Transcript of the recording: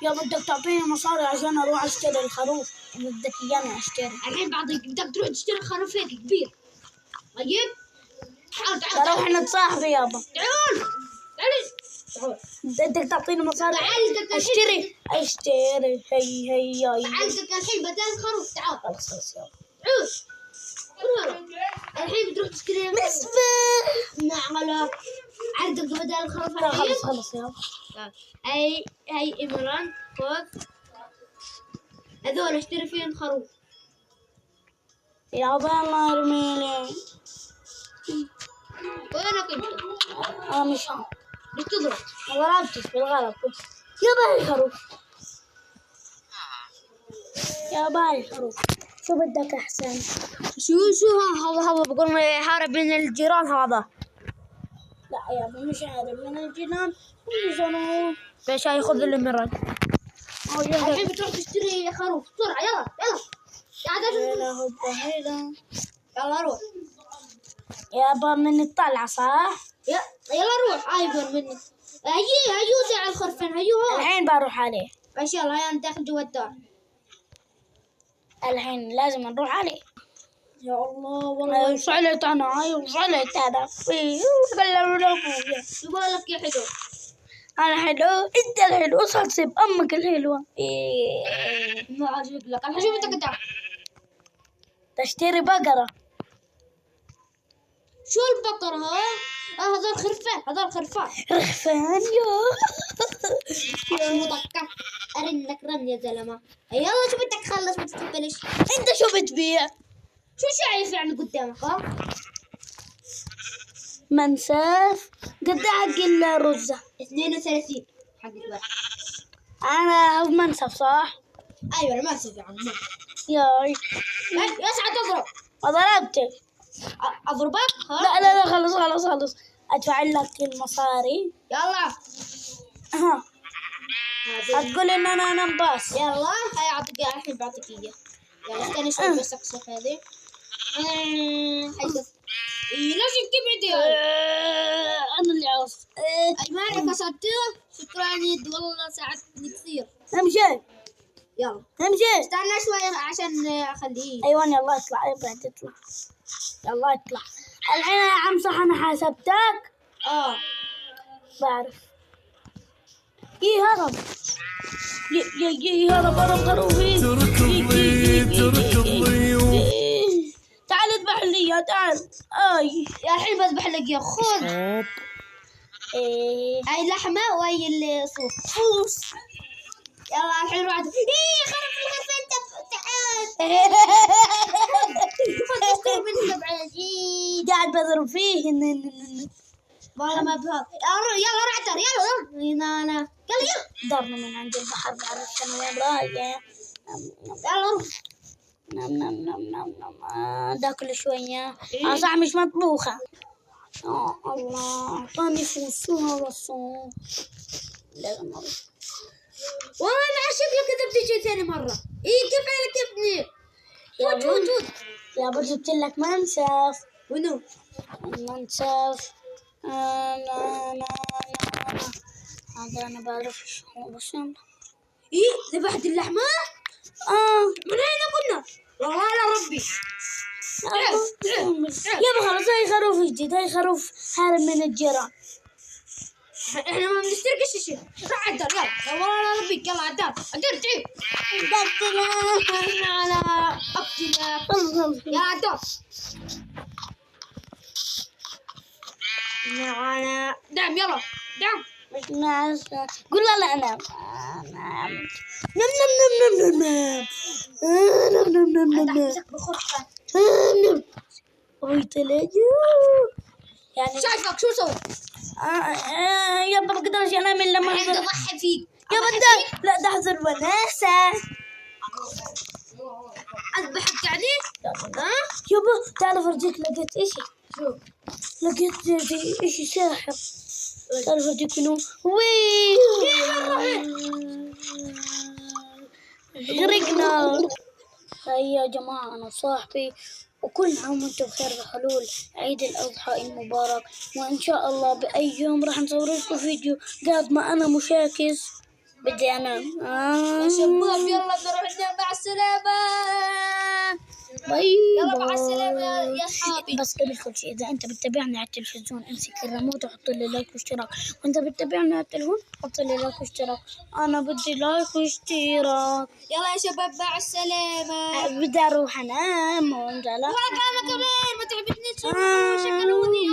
يا بدك تعطيني مصاري عشان اروح اشتري الخروف، بدك اياني اشتري. الحين بعطيك، بدك تروح تشتري خروف هيك كبير. طيب تعال نروح نتصاحب يابا. تعال بدك تعطيني مصاري بعلقك اشتري هي بعلقك الحين بدل الخروف. تعال خلص يابا. الحين بتروح تشتري نعم عندك بدل الخروف. خلص يابا. هاي إمران خذ هذول اشتري فيهم خروف. يابا الله يرميلي. وينك انت؟ انا مش عارف. ليش تضرب؟ ما ضربتش بالغلط. يابا الخروف. يابا الخروف. شو بدك احسن؟ شو هذا بقول يحارب بين الجيران هذا. لا يابا مش عارف من الجنان ويجنون. ليش ياخذ الإمران؟ الحين الحين بتروح تشتري خروف بسرعة. يلا يلا روح. يابا من الطلعة صح؟ يلا روح ايبر مني. هيو على الخرفان هيو. الحين بروح عليه. بس يلا هيا ندخل جوا الدار. الحين لازم نروح عليه. يا الله والله وصلت انا فيه يبغالك يا حلو. انا حلو انت الحلو صلصب امك الحلوة. ما عجبك لك الحين شوف انت قدام تشتري بقرة. شو البقرة ها؟ هذا الخرفان رخفان يا مطقة ارنك رن يا زلمة. يلا شو بدك تخلص ما تستقبلش. انت شو بتبيع؟ شو شايف يعني قدامك ها؟ منسف قد حق الرزة 32 حق الواحد. انا منسف صح؟ ايوه انا ما اسف يعني ياي يسعد تضرب. ما ضربتك. اضربك ها؟ لا خلص ادفع لك المصاري. يلا ها هتقول ان انا باص. يلا هاي اعطيك الحين بعطيك اياه. يلا استنى شوي بس اقصف هذه. ليش الكبد انا اللي عاوز. ايمانك كسرته. شكرا يد والله ساعدتني كثير. امشي يلا امشي. استنى شوي عشان اخليه. ايوه يلا اطلع يلا اطلع. الحين يا عم صح انا حاسبتك. بعرف. هرب خروفي. ترك الضيوف. تعال اذبح لي تعال. يا الحين بذبح لك يا خذ. هاي لحمة وهي الصوص. يلا الحين روح. خرف انت تعال. تشتري مني بعد. قاعد بضرب فيه. والله ما بهذا. يلا رعتر يلا ضرنا من عند البحر. بعرف انا وين رايح. يلا روح. نم داكل شوية. صح مش مطبوخة. الله اعطاني فوسوها والصوم. لازم اروح. والله مع شكلك كذا بتجي ثاني مرة. كيف حالك يا ابني؟ فوت يا ابو جبت لك منسف. ونو منسف. هذا انا بعرف شو بس ذبحت اللحمة. من أين كنا؟ والله على ربي. يابا خلاص هاي خروف جديد. هاي خروف هارب من الجيران. احنا ما بنشتري شيء. روح على الدار يلا. والله على ربي يلا على الدار تعيب. على أبتنا يلا على الدار. نعم يلا نعم. قول لا نام. يعني شايفك شو سوي؟ يابا ما بقدرش انام الا لما اضحي فيك. يابا لا تحزن وناسة. اذبحك يعني؟ يابا تعال افرجيك لقيت اشي. شو؟ لقيت اشي ساحر. تعال افرجيك منو. غرقنا. هاي يا جماعة أنا صاحبي وكل عام وانتم بخير بحلول عيد الأضحى المبارك. وإن شاء الله بأي يوم راح نصور لكم فيديو قاعد ما أنا مشاكس. بدي أنام. يا شباب يلا نروح ننام، مع السلامة. باي يلا مع باي. السلامة يا أصحابي. بس قبل كل شيء، إذا أنت بتتابعني على التلفزيون امسك الريموت وحط لي لايك واشتراك، وأنت بتتابعني على التلفون حط لي لايك واشتراك. أنا بدي لايك واشتراك. يلا يا شباب مع السلامة. بدي أروح أنام. وأنا كمان ما تعبتنيش. شكلوني.